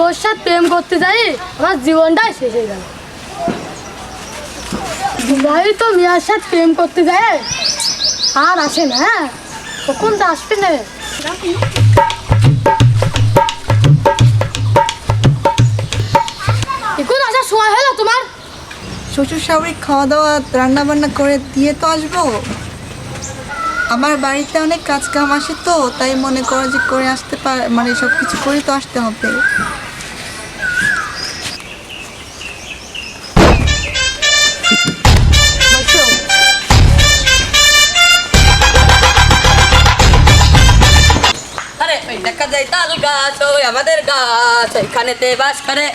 বউর সাথে প্রেম করতে যাই আমার জীবনটাই শেষ হয়ে গেল। ভাই তো মেয়ের সাথে প্রেম করতে যায় আর আসে না। হ্যাঁ কখন তো আসবে না। এখন আসার সময় হলো তোমার? শ্বশুর শাশুড়ি খাওয়া দাওয়া রান্না বান্না করে দিয়ে তো আসবো। আমার বাড়িতে অনেক কাজ কাম আসে তো, তাই মনে করো যে করে আসতে মানে সব কিছু করে তো আসতে হবে। আরে ওই দেখা যায় তাল গাছ, ওই আমাদের গাছ ওইখানেতে বাস করে।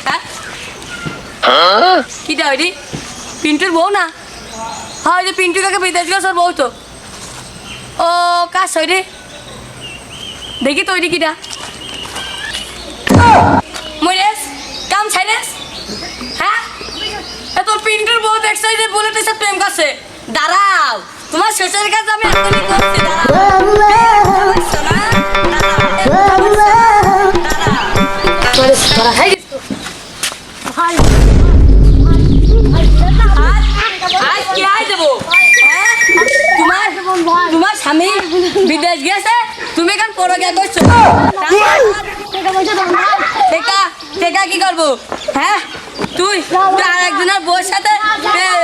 কিটা ওইটি পিন্টুর বউ না? হ্যাঁ ওই যে পিন্টু কাকে বিদেশ গেছে ওর বউ তো। ও কাজ ওইটি দেখি তো ওইটি কিটা মরেস কাম ছাইরেস। হ্যাঁ তোর পিন্টুর বউ দেখছো যে বুলেটের সাথে প্রেম করছে। দাঁড়াও তোমার শ্বশুরের কাছে আমি এখনই করছি। তোমার স্বামী বিদেশ গেছে, তুমি এখন পরকিয়া করছো। টেকা কি করবো? হ্যাঁ তুই আর একজনের বউর সাথে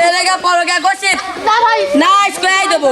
এলাকা পরকিয়া করছিস না, দেবো।